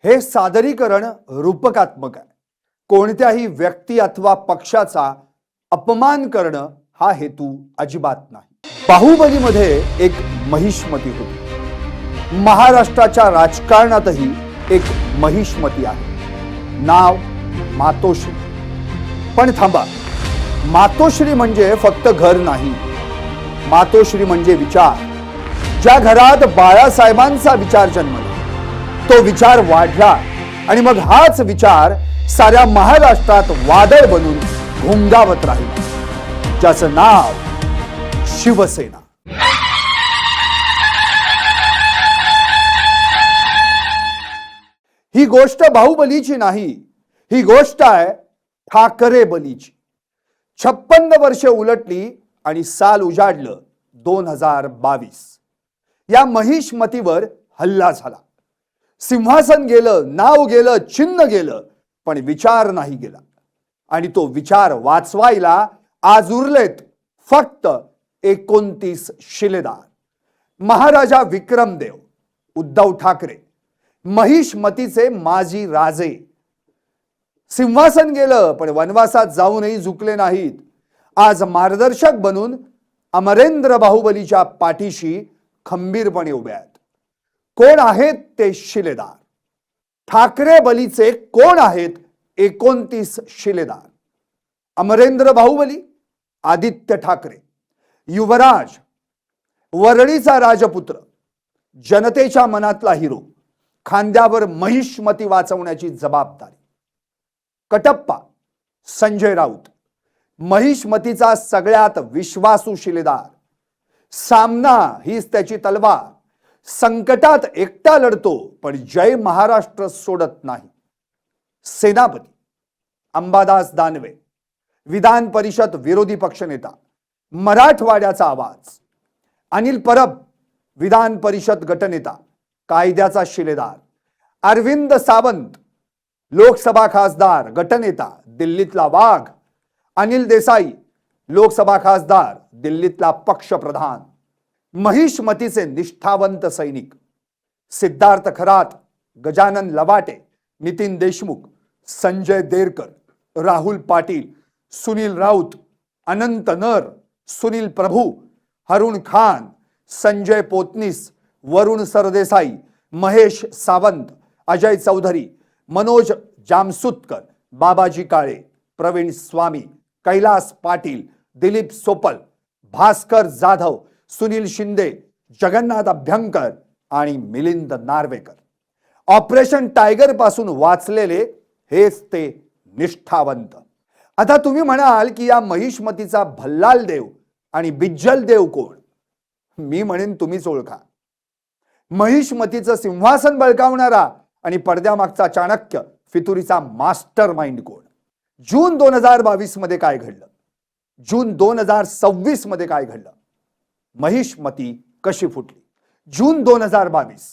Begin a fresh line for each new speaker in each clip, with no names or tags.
हे सादरीकरण रूपकात्मक आहे. कोणत्याही व्यक्ती अथवा पक्षाचा अपमान करणं हा हेतू अजिबात नाही. बाहुबलीमध्ये एक महिष्मती होती. महाराष्ट्राच्या राजकारणातही एक महिष्मती आहे. नाव मातोश्री. पण थांबा, मातोश्री म्हणजे फक्त घर नाही. मातोश्री म्हणजे विचार. ज्या घरात बाळासाहेबांचा विचार जन्मला, तो विचार वाढला आणि मग हाच विचार साऱ्या महाराष्ट्रात वादळ बनून घुंगावत राहिला, ज्याचं नाव शिवसेना. ही गोष्ट बाहुबलीची नाही, ही गोष्ट आहे ठाकरे बलीची. 56 वर्षे उलटली आणि साल उजाडलं 2022. या महिष्मतीवर हल्ला झाला. सिंहासन गेलं, नाव गेलं, चिन्ह गेलं, पण विचार नाही गेला. आणि तो विचार वाचवायला आज उरलेत फक्त 29 शिलेदार. महाराजा विक्रमदेव, उद्धव ठाकरे, महिष्मतीचे माजी राजे. सिंहासन गेलं पण वनवासात जाऊनही झुकले नाहीत. आज मार्गदर्शक बनून अमरेंद्र बाहुबलीच्या पाठीशी खंबीरपणे उभे आहेत. कोण आहेत ते शिलेदार? ठाकरे बलीचे कोण आहेत 29 शिलेदार? अमरेंद्र बाहुबली, आदित्य ठाकरे, युवराज, वरळीचा राजपुत्र, जनतेच्या मनातला हिरो, खांद्यावर महिष्मती वाचवण्याची जबाबदारी. कटप्पा, संजय राऊत, महिष्मतीचा सगळ्यात विश्वासू शिलेदार. सामना हीच त्याची तलवार. संकटात एकटा लढतो पण जय महाराष्ट्र सोडत नाही. सेनापती अंबादास दानवे, विधान परिषद विरोधी पक्षनेता, मराठवाड्याचा आवाज. अनिल परब, विधान परिषद गटनेता, कायद्याचा शिलेदार. अरविंद सावंत, लोकसभा खासदार, गटनेता, दिल्लीतला वाघ. अनिल देसाई, लोकसभा खासदार, दिल्लीतला पक्षप्रधान. महिष्मतीचे निष्ठावंत सैनिक सिद्धार्थ खरात, गजानन लवाटे, नितीन देशमुख, संजय देरकर, राहुल पाटील, सुनील राऊत, अनंत नर, सुनील प्रभू, हरुण खान, संजय पोतनीस, वरुण सरदेसाई, महेश सावंत, अजय चौधरी, मनोज जामसुतकर, बाबाजी काळे, प्रवीण स्वामी, कैलास पाटील, दिलीप सोपल, भास्कर जाधव, सुनील शिंदे, जगन्नाथ अभ्यंकर आणि मिलिंद नार्वेकर. ऑपरेशन टायगर पासून वाचलेले हेच ते निष्ठावंत. आता तुम्ही म्हणाल की या महिष्मतीचा भल्लाल देव आणि बिज्जल देव कोण? मी म्हणेन तुम्हीच ओळखा. महिष्मतीचं सिंहासन बळकावणारा आणि पडद्यामागचा चाणक्य फितुरीचा मास्टर माइंड कोण? जून 2022 मध्ये काय घडलं? जून 2026 मध्ये काय घडलं? महिष्मती कशी फुटली? जून 2022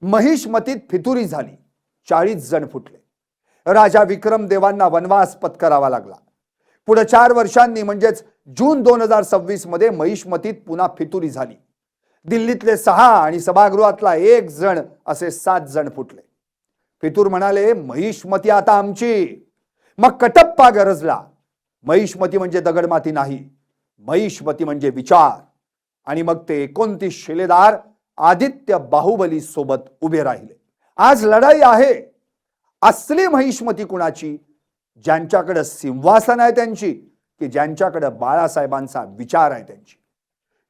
महिष्मतीत फितुरी झाली, 40 जण फुटले. राजा विक्रमदेवांना वनवास पत्करावा लागला. पुढे 4 वर्षांनी म्हणजेच जून 2026 मध्ये महिष्मतीत पुन्हा फितुरी झाली. दिल्लीतले 6 आणि सभागृहातला 1 जण असे 7 जण फुटले. फितूर म्हणाले, महिष्मती आता आमची. मग कटप्पा गरजला. महिष्मती म्हणजे दगडमाती नाही, महिष्मती म्हणजे विचार. आणि मग ते 29 शिलेदार आदित्य बाहुबली सोबत उभे राहिले. आज लढाई आहे. असली महिष्मती कुणाची? ज्यांच्याकडे सिंहासन आहे त्यांची, की ज्यांच्याकडे बाळासाहेबांचा विचार आहे त्यांची?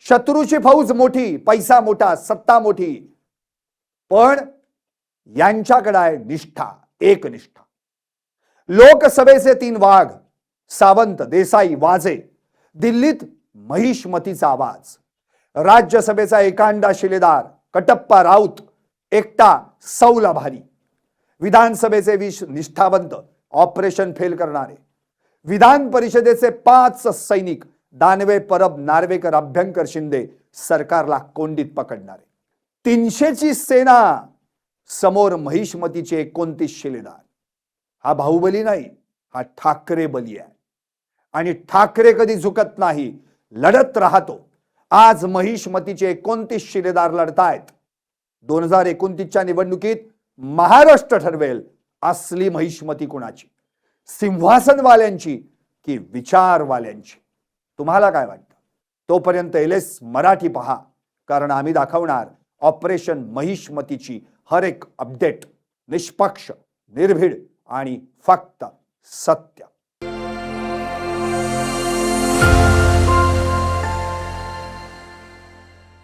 शत्रूची फौज मोठी, पैसा मोठा, सत्ता मोठी, पण यांच्याकडे आहे निष्ठा, एकनिष्ठा. लोकसभेचे 3 वाघ, सावंत, देसाई, वाजे. दिल्लीत महिष्मतीचा आवाज. राज्यसभेचा एकांडा शिलेदार कटप्पा राऊत, एकटा सौला भारी. विधानसभेचे 20 निष्ठावंत, ऑपरेशन फेल करणारे. विधान परिषदेचे 5 सैनिक, दानवे, परब, नार्वेकर, अभ्यंकर, शिंदे, सरकारला कोंडीत पकडणारे. 300ची सेना समोर महिष्मतीचे 29 शिलेदार. हा बाहुबली नाही, हा ठाकरे बली आहे. आणि ठाकरे कधी झुकत नाही, लढत राहतो. आज महिष्मतीचे 29 शिलेदार लढतायत. 2029च्या निवडणुकीत महाराष्ट्र ठरवेल असली महिष्मती कुणाची, सिंहासनवाल्यांची की विचारवाल्यांची. तुम्हाला काय वाटतं? तोपर्यंत LS मराठी पहा, कारण आम्ही दाखवणार ऑपरेशन महिष्मतीची हर एक अपडेट निष्पक्ष, निर्भीड आणि फक्त सत्य.